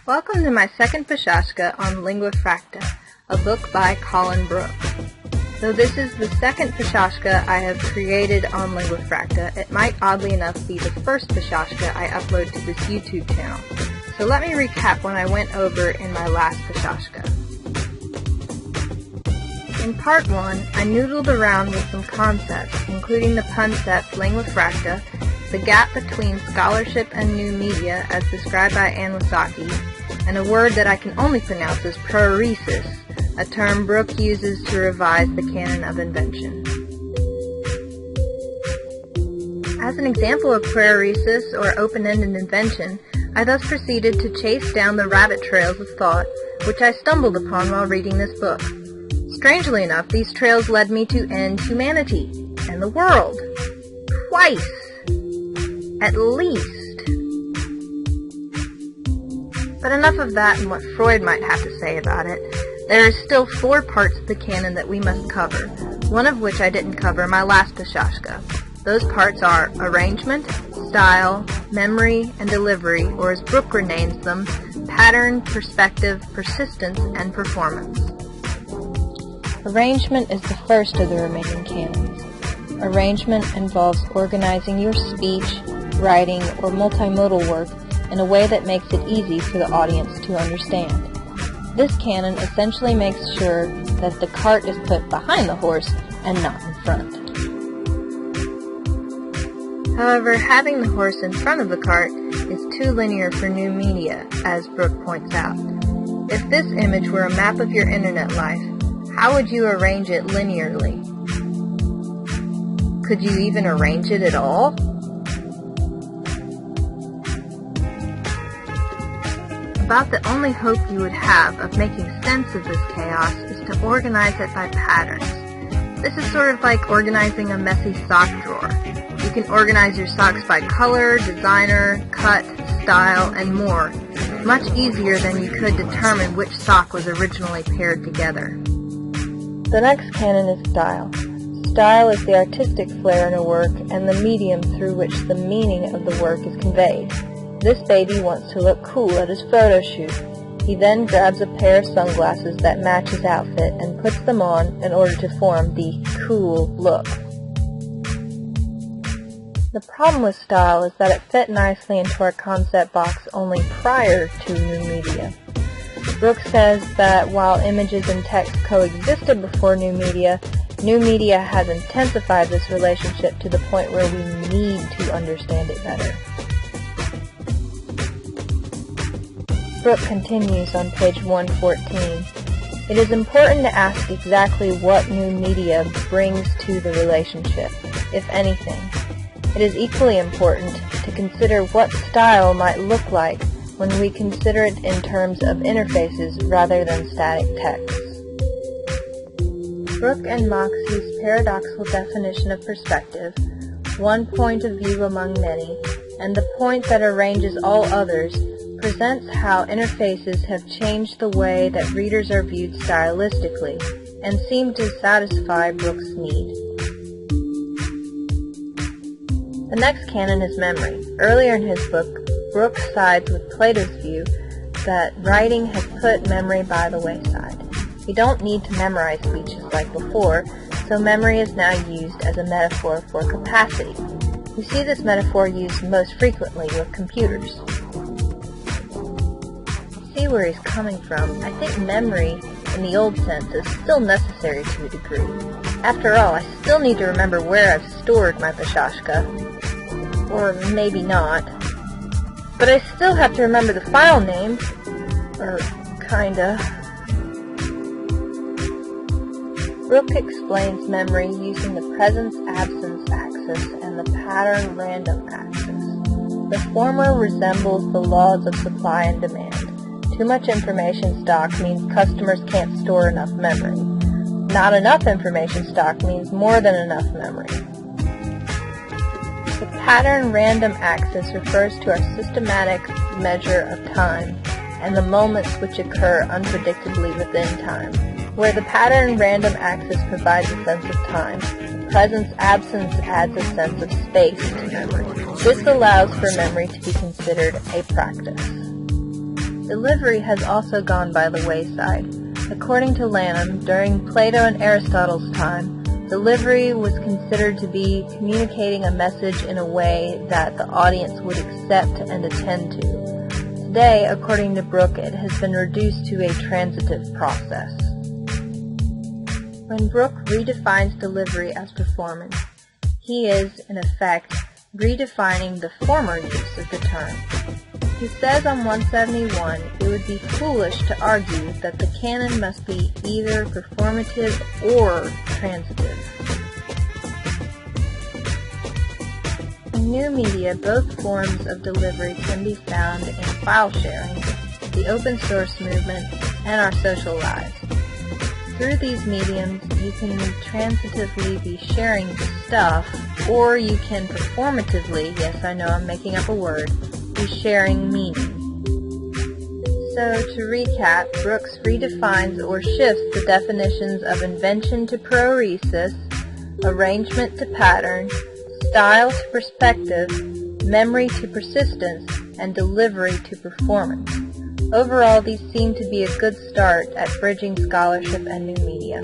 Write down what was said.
Welcome to my second Pechashka on Lingua Fracta, a book by Colin Brooke. Though this is the second Pechashka I have created on Lingua Fracta, it might oddly enough be the first Pechashka I upload to this YouTube channel. So let me recap what I went over in my last Pechashka. In part 1, I noodled around with some concepts, including the concept Lingua Fracta, the gap between scholarship and new media as described by Anne Wasaki, and a word that I can only pronounce as proeresis, a term Brooke uses to revise the canon of invention. As an example of proeresis, or open-ended invention, I thus proceeded to chase down the rabbit trails of thought which I stumbled upon while reading this book. Strangely enough, these trails led me to end humanity and the world. Twice! At least. But enough of that and what Freud might have to say about it. There is still 4 parts of the canon that we must cover, one of which I didn't cover in my last Pechashka. Those parts are arrangement, style, memory, and delivery, or as Brooke renames them, pattern, perspective, persistence, and performance. Arrangement is the first of the remaining canons. Arrangement involves organizing your speech, writing, or multimodal work in a way that makes it easy for the audience to understand. This canon essentially makes sure that the cart is put behind the horse and not in front. However, having the horse in front of the cart is too linear for new media, as Brooke points out. If this image were a map of your internet life, how would you arrange it linearly? Could you even arrange it at all? About the only hope you would have of making sense of this chaos is to organize it by patterns. This is sort of like organizing a messy sock drawer. You can organize your socks by color, designer, cut, style, and more, much easier than you could determine which sock was originally paired together. The next canon is style. Style is the artistic flair in a work and the medium through which the meaning of the work is conveyed. This baby wants to look cool at his photo shoot. He then grabs a pair of sunglasses that match his outfit and puts them on in order to form the cool look. The problem with style is that it fit nicely into our concept box only prior to new media. Brooke says that while images and text coexisted before new media has intensified this relationship to the point where we need to understand it better. Brooke continues on page 114. It is important to ask exactly what new media brings to the relationship, if anything. It is equally important to consider what style might look like when we consider it in terms of interfaces rather than static texts. Brooke and Moxie's paradoxical definition of perspective, one point of view among many, and the point that arranges all others, presents how interfaces have changed the way that readers are viewed stylistically, and seem to satisfy Brooke's need. The next canon is memory. Earlier in his book, Brooke sides with Plato's view that writing has put memory by the wayside. We don't need to memorize speeches like before, so memory is now used as a metaphor for capacity. We see this metaphor used most frequently with computers. See where he's coming from. I think memory, in the old sense, is still necessary to a degree. After all, I still need to remember where I've stored my Pechashka. Or maybe not. But I still have to remember the file name. Or kinda. Brooke explains memory using the presence-absence axis and the pattern-random axis. The former resembles the laws of supply and demand. Too much information stock means customers can't store enough memory. Not enough information stock means more than enough memory. The pattern-random axis refers to our systematic measure of time and the moments which occur unpredictably within time. Where the pattern-random axis provides a sense of time, the presence-absence adds a sense of space to memory. This allows for memory to be considered a practice. Delivery has also gone by the wayside. According to Lanham, during Plato and Aristotle's time, delivery was considered to be communicating a message in a way that the audience would accept and attend to. Today, according to Brooke, it has been reduced to a transitive process. When Brooke redefines delivery as performance, he is, in effect, redefining the former use of the term. He says on 171 it would be foolish to argue that the canon must be either performative or transitive. In new media, both forms of delivery can be found in file sharing, the open source movement, and our social lives. Through these mediums, you can transitively be sharing stuff, or you can performatively, yes I know I'm making up a word, be sharing meaning. So, to recap, Brooks redefines or shifts the definitions of invention to proeresis, arrangement to pattern, style to perspective, memory to persistence, and delivery to performance. Overall, these seem to be a good start at bridging scholarship and new media.